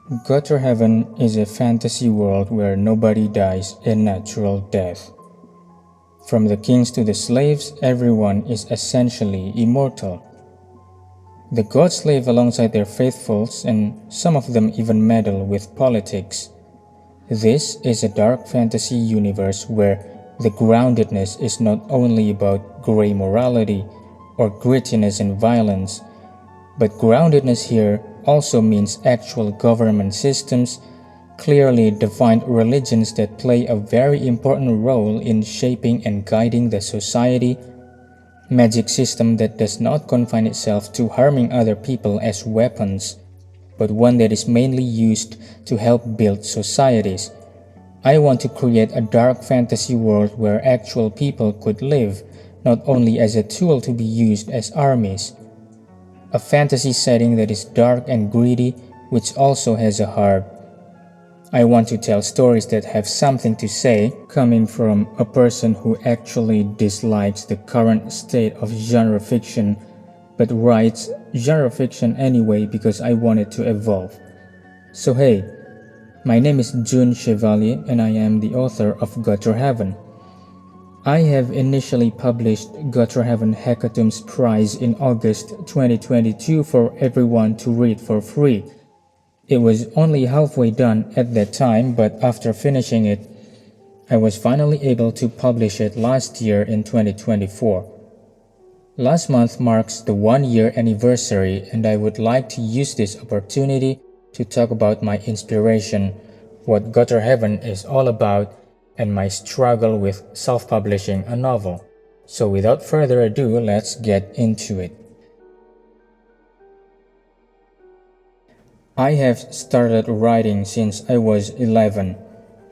Gotterhavn is a fantasy world where nobody dies a natural death. From the kings to the slaves, everyone is essentially immortal. The gods live alongside their faithfuls, and some of them even meddle with politics. This is a dark fantasy universe where the groundedness is not only about grey morality or grittiness and violence, but groundedness here also means actual government systems, clearly defined religions that play a very important role in shaping and guiding the society, magic system that does not confine itself to harming other people as weapons, but one that is mainly used to help build societies. I want to create a dark fantasy world where actual people could live, not only as a tool to be used as armies. A fantasy setting that is dark and gritty, which also has a heart. I want to tell stories that have something to say, coming from a person who actually dislikes the current state of genre fiction, but writes genre fiction anyway because I want it to evolve. So hey, my name is June Chevalier and I am the author of Gotterhavn. I have initially published Gotterhavn Hekatom's Prize in August 2022 for everyone to read for free. It was only halfway done at that time, but after finishing it, I was finally able to publish it last year in 2024. Last month marks the 1-year anniversary, and I would like to use this opportunity to talk about my inspiration, what Gotterhavn is all about, and my struggle with self-publishing a novel. So without further ado, let's get into it. I have started writing since I was 11,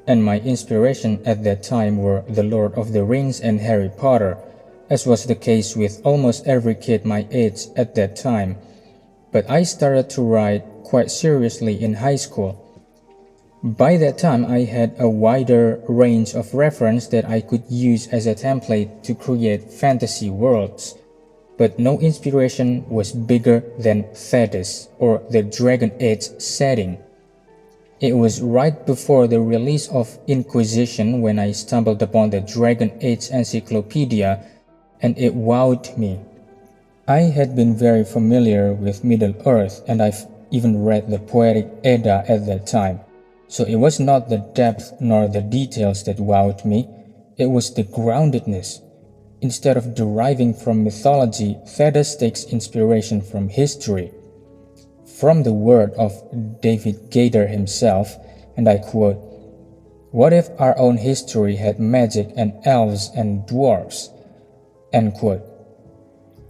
and my inspiration at that time were The Lord of the Rings and Harry Potter, as was the case with almost every kid my age at that time. But I started to write quite seriously in high school. By that time, I had a wider range of reference that I could use as a template to create fantasy worlds. But no inspiration was bigger than Thetis or the Dragon Age setting. It was right before the release of Inquisition when I stumbled upon the Dragon Age Encyclopedia, and it wowed me. I had been very familiar with Middle-earth, and I've even read the Poetic Edda at that time. So it was not the depth nor the details that wowed me, it was the groundedness. Instead of deriving from mythology, Thetis takes inspiration from history. From the word of David Gader himself, and I quote, "What if our own history had magic and elves and dwarfs?" End quote.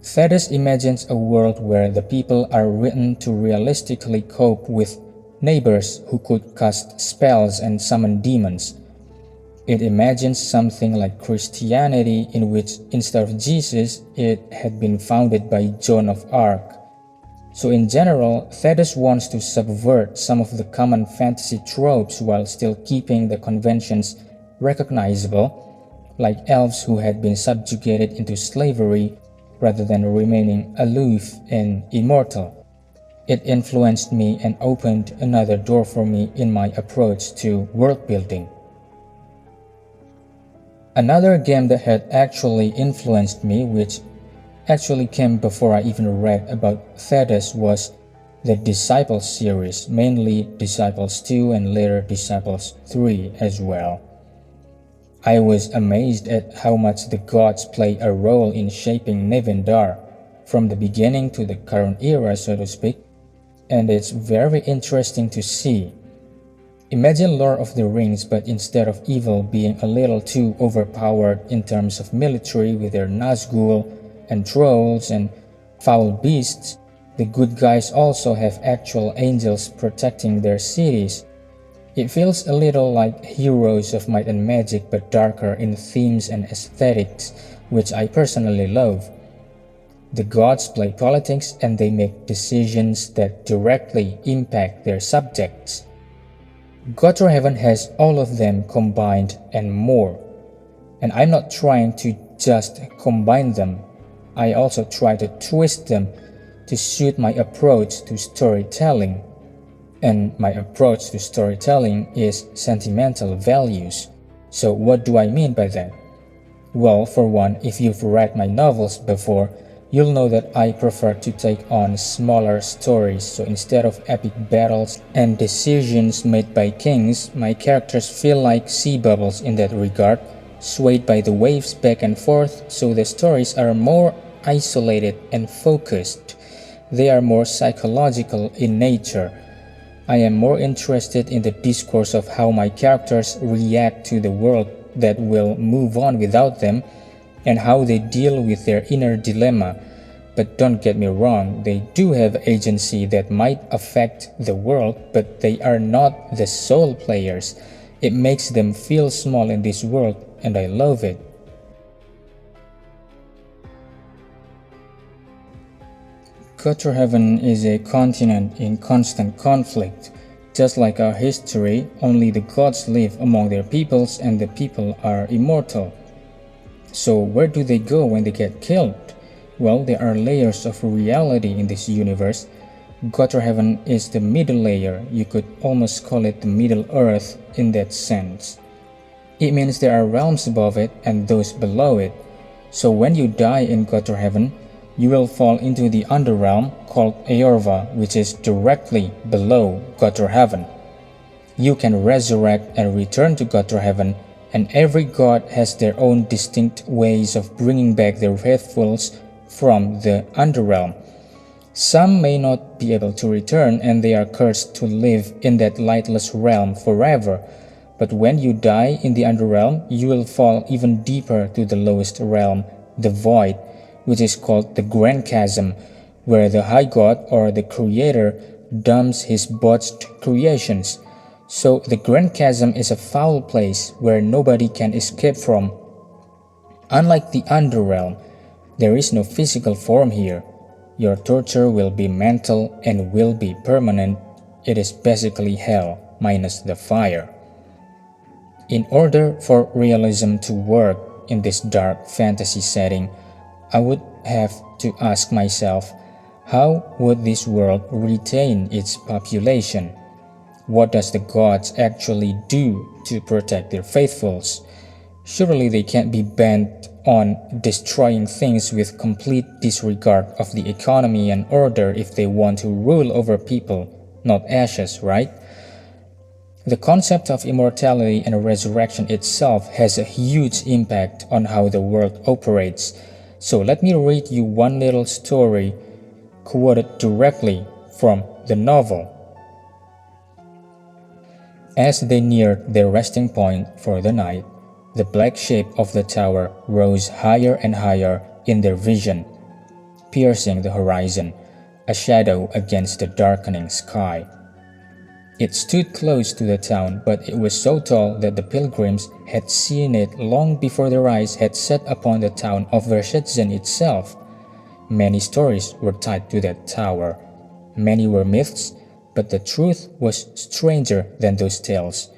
Thetis imagines a world where the people are written to realistically cope with neighbors who could cast spells and summon demons. It imagines something like Christianity, in which instead of Jesus, it had been founded by Joan of Arc. So in general, Thetis wants to subvert some of the common fantasy tropes while still keeping the conventions recognizable, like elves who had been subjugated into slavery rather than remaining aloof and immortal. It influenced me and opened another door for me in my approach to world building. Another game that had actually influenced me, which actually came before I even read about Thetis, was the Disciples series, mainly Disciples 2 and later Disciples 3 as well. I was amazed at how much the gods play a role in shaping Nevendar, from the beginning to the current era, so to speak, and it's very interesting to see. Imagine Lord of the Rings, but instead of evil being a little too overpowered in terms of military with their Nazgul and trolls and foul beasts, the good guys also have actual angels protecting their cities. It feels a little like Heroes of Might and Magic, but darker in themes and aesthetics, which I personally love. The gods play politics and they make decisions that directly impact their subjects. Gotterhavn has all of them combined and more. And I'm not trying to just combine them. I also try to twist them to suit my approach to storytelling. And my approach to storytelling is sentimental values. So what do I mean by that? Well, for one, if you've read my novels before, you'll know that I prefer to take on smaller stories. So instead of epic battles and decisions made by kings, my characters feel like sea bubbles in that regard, swayed by the waves back and forth, so the stories are more isolated and focused. They are more psychological in nature. I am more interested in the discourse of how my characters react to the world that will move on without them and how they deal with their inner dilemma. But don't get me wrong, they do have agency that might affect the world, but they are not the sole players. It makes them feel small in this world, and I love it. Gotterhavn is a continent in constant conflict. Just like our history, only the gods live among their peoples and the people are immortal. So where do they go when they get killed? Well, there are layers of reality in this universe. Gotterhavn is the middle layer. You could almost call it the Middle Earth in that sense. It means there are realms above it and those below it. So when you die in Gotterhavn, you will fall into the underrealm called Eorva, which is directly below Gotterhavn. You can resurrect and return to Gotterhavn, and every god has their own distinct ways of bringing back their faithfuls from the underrealm. Some may not be able to return and they are cursed to live in that lightless realm forever. But when you die in the underrealm, you will fall even deeper to the lowest realm, the void, which is called the Grand Chasm, where the High God or the Creator dumps his botched creations. So the Grand Chasm is a foul place where nobody can escape from. Unlike the Underrealm, there is no physical form here. Your torture will be mental and will be permanent. It is basically hell minus the fire. In order for realism to work in this dark fantasy setting, I would have to ask myself, how would this world retain its population? What does the gods actually do to protect their faithfuls? Surely they can't be bent on destroying things with complete disregard of the economy and order if they want to rule over people, not ashes, right? The concept of immortality and resurrection itself has a huge impact on how the world operates. So let me read you one little story quoted directly from the novel. As they neared their resting point for the night, the black shape of the tower rose higher and higher in their vision, piercing the horizon, a shadow against the darkening sky. It stood close to the town, but it was so tall that the pilgrims had seen it long before their eyes had set upon the town of Vershetszen itself. Many stories were tied to that tower. Many were myths, but the truth was stranger than those tales.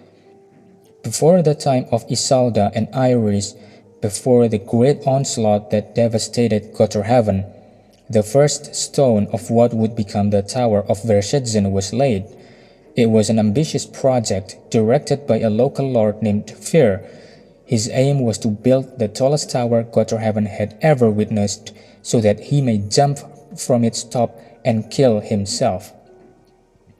Before the time of Isolde and Iris, before the great onslaught that devastated Gotterhavn, the first stone of what would become the Tower of Vershetszen was laid. It was an ambitious project directed by a local lord named Fyr. His aim was to build the tallest tower Gotterhavn had ever witnessed so that he may jump from its top and kill himself.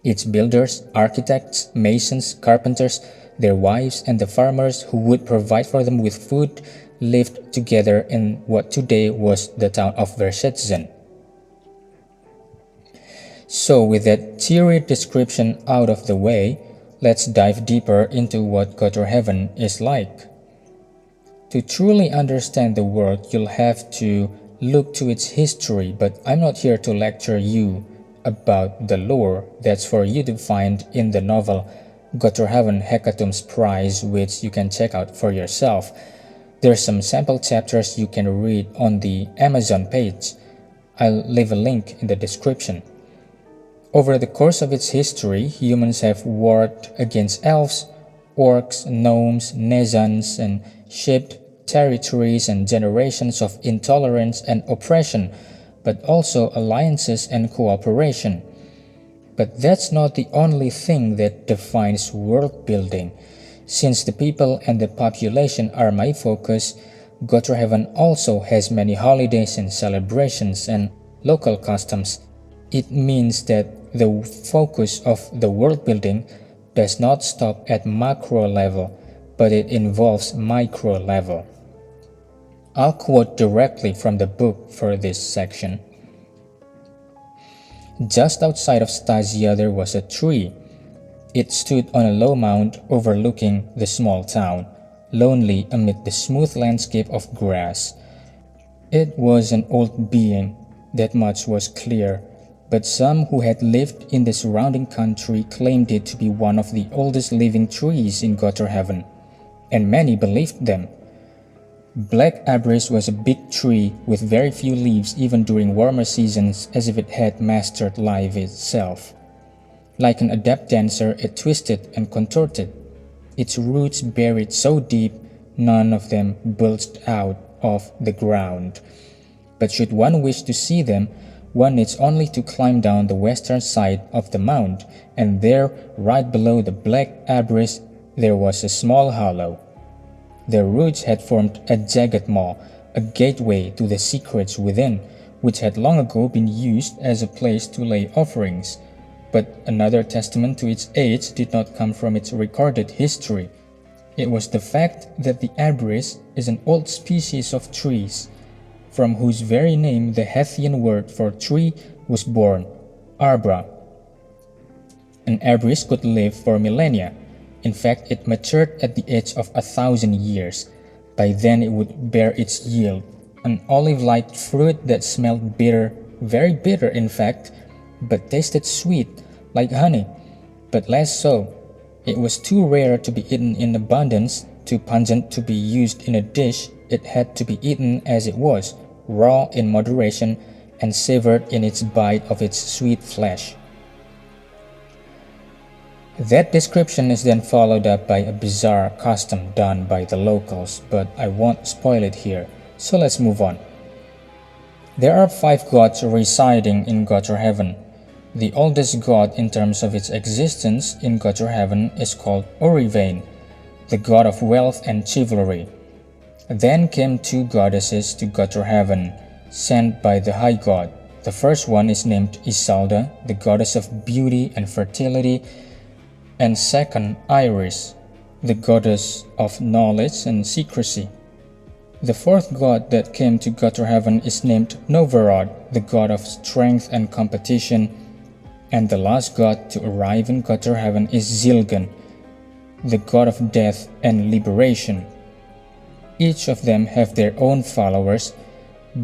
Its builders, architects, masons, carpenters, their wives, and the farmers who would provide for them with food lived together in what today was the town of Vershetszen. So with that theory description out of the way, let's dive deeper into what Gotterhavn is like. To truly understand the world, you'll have to look to its history, but I'm not here to lecture you about the lore. That's for you to find in the novel Gotterhavn Hekatom's Prize, which you can check out for yourself. There's some sample chapters you can read on the Amazon page. I'll leave a link in the description. Over the course of its history, humans have warred against elves, orcs, gnomes, Nezans, and shaped territories and generations of intolerance and oppression, but also alliances and cooperation. But that's not the only thing that defines world building. Since the people and the population are my focus, Gotterhavn also has many holidays and celebrations and local customs. It means that the focus of the world building does not stop at macro level, but it involves micro level. I'll quote directly from the book for this section. Just outside of Stasia there was a tree. It stood on a low mound overlooking the small town, lonely amid the smooth landscape of grass. It was an old being, that much was clear, but some who had lived in the surrounding country claimed it to be one of the oldest living trees in Gotterhavn, and many believed them. Black Abris was a big tree with very few leaves even during warmer seasons, as if it had mastered life itself. Like an adept dancer, it twisted and contorted, its roots buried so deep none of them bulged out of the ground. But should one wish to see them, one needs only to climb down the western side of the mound, and there, right below the black Abris, there was a small hollow. Their roots had formed a jagged maw, a gateway to the secrets within, which had long ago been used as a place to lay offerings. But another testament to its age did not come from its recorded history. It was the fact that the Abris is an old species of trees, from whose very name the Hethian word for tree was born, arbra. An Abris could live for millennia. In fact, it matured at the age of 1,000 years. By then it would bear its yield, an olive-like fruit that smelled bitter, very bitter in fact, but tasted sweet, like honey, but less so. It was too rare to be eaten in abundance, too pungent to be used in a dish. It had to be eaten as it was, raw in moderation, and savored in its bite of its sweet flesh. That description is then followed up by a bizarre custom done by the locals, but I won't spoil it here, so let's move on. There are 5 gods residing in Gotterhavn. The oldest god in terms of its existence in Gotterhavn is called Orivane, the god of wealth and chivalry. Then came 2 goddesses to Gotterhavn, sent by the high god. The first one is named Isolde, the goddess of beauty and fertility, and second Iris, the goddess of knowledge and secrecy. The fourth god that came to Gotterhavn is named Novarod, the god of strength and competition, and the last god to arrive in Gotterhavn is Zilgen, the god of death and liberation. Each of them have their own followers,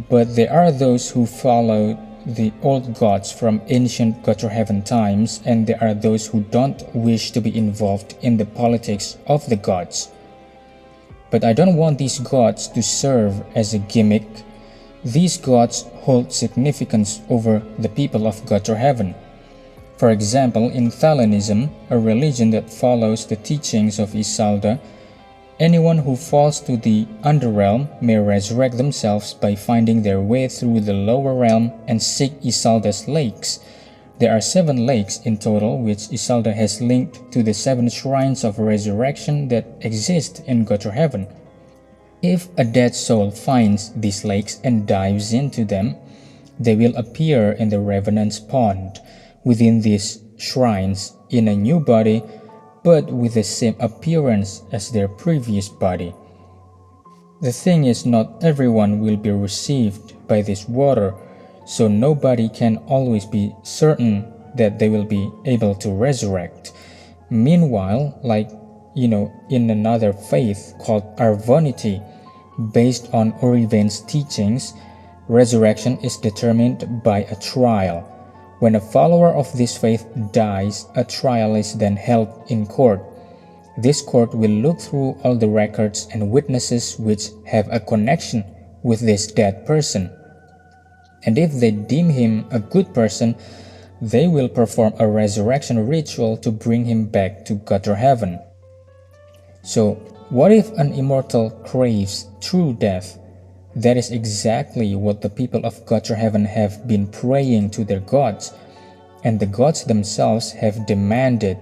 but there are those who follow the old gods from ancient Gotterhavn times, and there are those who don't wish to be involved in the politics of the gods. But I don't want these gods to serve as a gimmick. These gods hold significance over the people of Gotterhavn. For example, in Thalanism, a religion that follows the teachings of Isolde, anyone who falls to the underrealm may resurrect themselves by finding their way through the lower realm and seek Isolde's lakes. There are 7 lakes in total, which Isolde has linked to the 7 shrines of resurrection that exist in Gotterhavn. If a dead soul finds these lakes and dives into them, they will appear in the Revenant's Pond within these shrines in a new body, but with the same appearance as their previous body. The thing is, not everyone will be received by this water, so nobody can always be certain that they will be able to resurrect. Meanwhile, in another faith called Arvonity, based on Orivane's teachings, resurrection is determined by a trial. When a follower of this faith dies, a trial is then held in court. This court will look through all the records and witnesses which have a connection with this dead person. And if they deem him a good person, they will perform a resurrection ritual to bring him back to Gotterhavn. So, what if an immortal craves true death? That is exactly what the people of Gotterhavn have been praying to their gods. and the gods themselves have demanded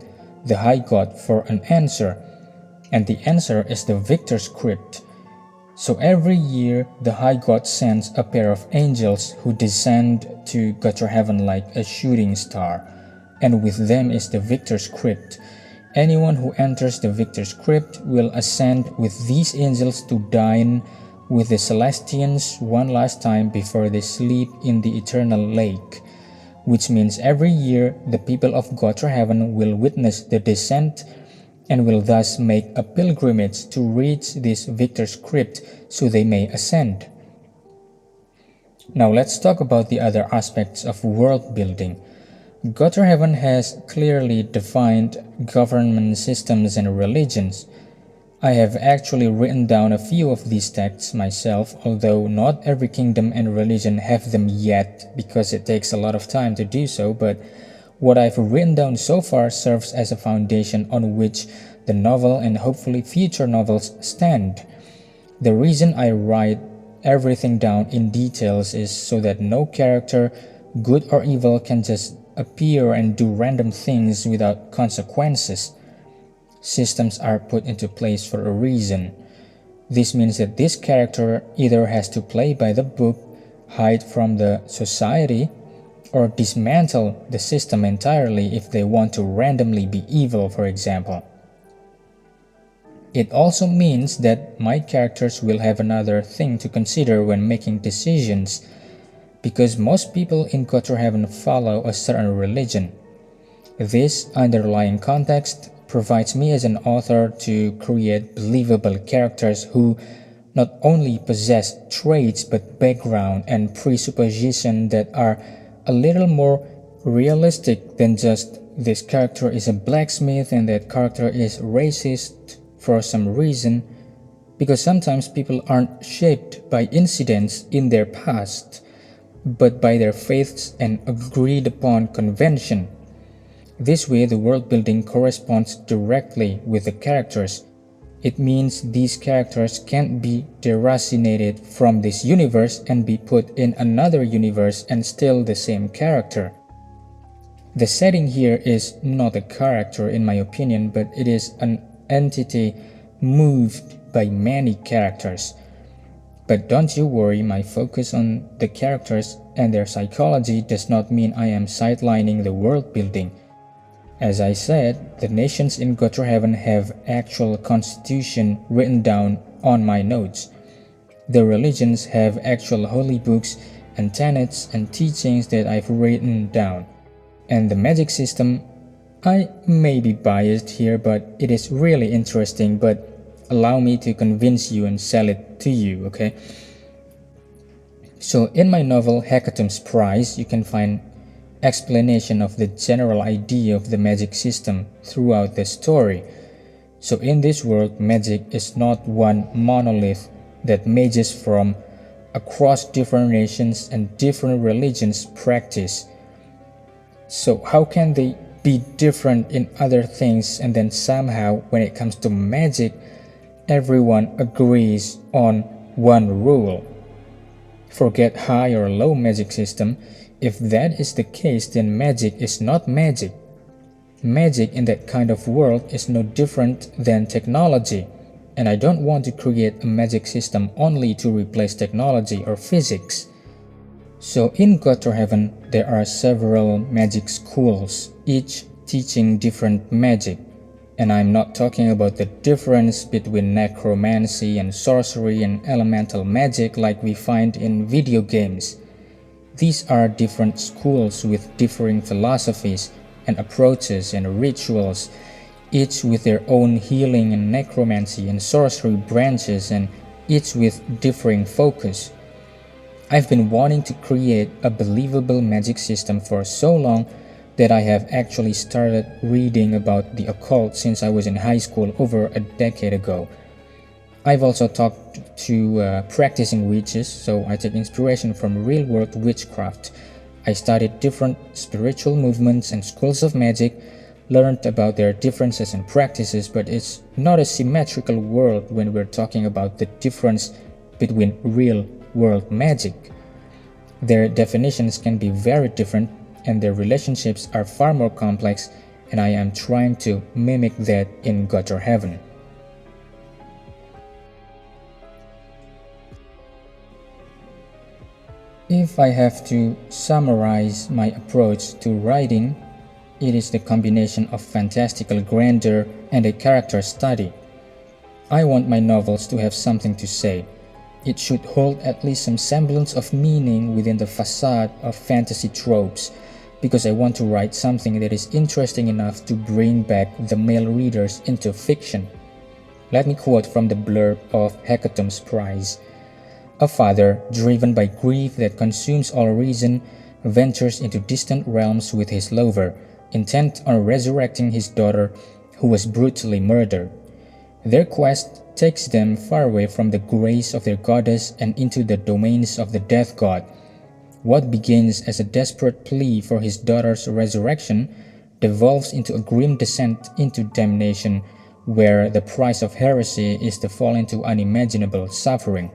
the high god for an answer, and the answer is the victor's crypt. So every year the high god sends a pair of angels who descend to Gotterhavn like a shooting star, and with them is the victor's crypt. Anyone who enters the victor's crypt will ascend with these angels to dine with the Celestians one last time before they sleep in the eternal lake, which means every year the people of Gotterhavn will witness the descent and will thus make a pilgrimage to reach this victor's crypt so they may ascend. Now let's talk about the other aspects of world building. Gotterhavn has clearly defined government systems and religions. I have actually written down a few of these texts myself, although not every kingdom and religion have them yet because it takes a lot of time to do so, but what I've written down so far serves as a foundation on which the novel and hopefully future novels stand. The reason I write everything down in details is so that no character, good or evil, can just appear and do random things without consequences. Systems are put into place for a reason. This means that this character either has to play by the book, hide from the society, or dismantle the system entirely if they want to randomly be evil, for example. It also means that my characters will have another thing to consider when making decisions, because most people in Gotterhavn follow a certain religion. This underlying context provides me as an author to create believable characters who not only possess traits but background and presupposition that are a little more realistic than just this character is a blacksmith and that character is racist for some reason, because sometimes people aren't shaped by incidents in their past but by their faiths and agreed upon convention. This way, the world building corresponds directly with the characters. It means these characters can't be deracinated from this universe and be put in another universe and still the same character. The setting here is not a character in my opinion, but it is an entity moved by many characters. But don't you worry, my focus on the characters and their psychology does not mean I am sidelining the world building. As I said, the nations in Gotterhavn have actual constitution written down on my notes. The religions have actual holy books and tenets and teachings that I've written down. And the magic system, I may be biased here, but it is really interesting, but allow me to convince you and sell it to you, okay? So in my novel Hekatom's Prize, you can find explanation of the general idea of the magic system throughout the story. So in this world, magic is not one monolith that mages from across different nations and different religions practice. So how can they be different in other things and then somehow when it comes to magic, everyone agrees on one rule? Forget high or low magic system. If that is the case, then magic is not magic. Magic in that kind of world is no different than technology, and I don't want to create a magic system only to replace technology or physics. So in Gotterhavn, there are several magic schools, each teaching different magic. And I'm not talking about the difference between necromancy and sorcery and elemental magic like we find in video games. These are different schools with differing philosophies and approaches and rituals, each with their own healing and necromancy and sorcery branches and each with differing focus. I've been wanting to create a believable magic system for so long that I have actually started reading about the occult since I was in high school over a decade ago. I've also talked to practicing witches, so I take inspiration from real-world witchcraft. I studied different spiritual movements and schools of magic, learned about their differences and practices, but it's not a symmetrical world when we're talking about the difference between real-world magic. Their definitions can be very different, and their relationships are far more complex, and I am trying to mimic that in Gotterhavn. If I have to summarize my approach to writing, it is the combination of fantastical grandeur and a character study. I want my novels to have something to say. It should hold at least some semblance of meaning within the facade of fantasy tropes, because I want to write something that is interesting enough to bring back the male readers into fiction. Let me quote from the blurb of Hecatomb's Prize. A father, driven by grief that consumes all reason, ventures into distant realms with his lover, intent on resurrecting his daughter who was brutally murdered. Their quest takes them far away from the grace of their goddess and into the domains of the death god. What begins as a desperate plea for his daughter's resurrection devolves into a grim descent into damnation, where the price of heresy is to fall into unimaginable suffering.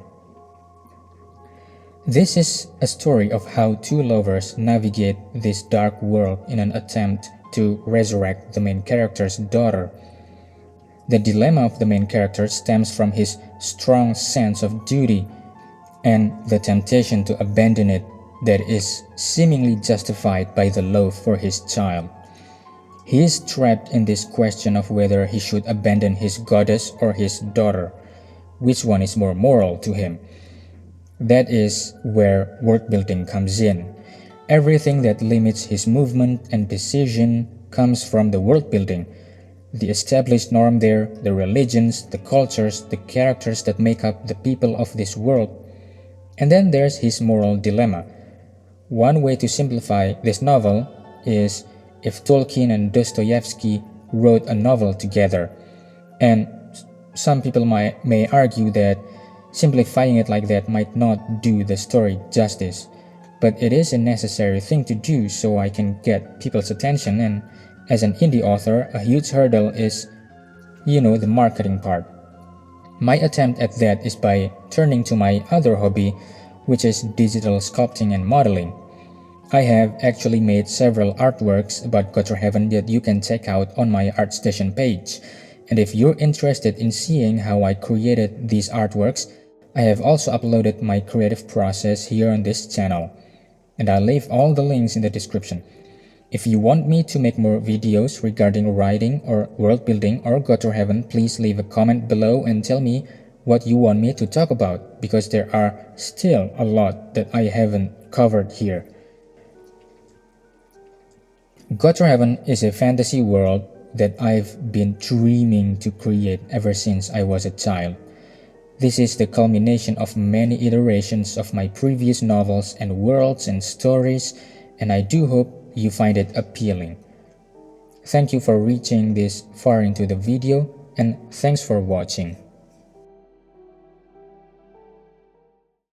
This is a story of how two lovers navigate this dark world in an attempt to resurrect the main character's daughter. The dilemma of the main character stems from his strong sense of duty and the temptation to abandon it that is seemingly justified by the love for his child. He is trapped in this question of whether he should abandon his goddess or his daughter. Which one is more moral to him? That is where world building comes in. Everything that limits his movement and decision comes from the world building. The established norm there, the religions, the cultures, the characters that make up the people of this world. And then there's his moral dilemma. One way to simplify this novel is if Tolkien and Dostoevsky wrote a novel together. And some people may argue that simplifying it like that might not do the story justice, but it is a necessary thing to do so I can get people's attention, and as an indie author, a huge hurdle is, the marketing part. My attempt at that is by turning to my other hobby, which is digital sculpting and modeling. I have actually made several artworks about Gotterhavn that you can check out on my ArtStation page. And if you're interested in seeing how I created these artworks, I have also uploaded my creative process here on this channel. And I'll leave all the links in the description. If you want me to make more videos regarding writing or world building or Gotterhavn, please leave a comment below and tell me what you want me to talk about, because there are still a lot that I haven't covered here. Gotterhavn is a fantasy world that I've been dreaming to create ever since I was a child. This is the culmination of many iterations of my previous novels and worlds and stories, and I do hope you find it appealing. Thank you for reaching this far into the video, and thanks for watching.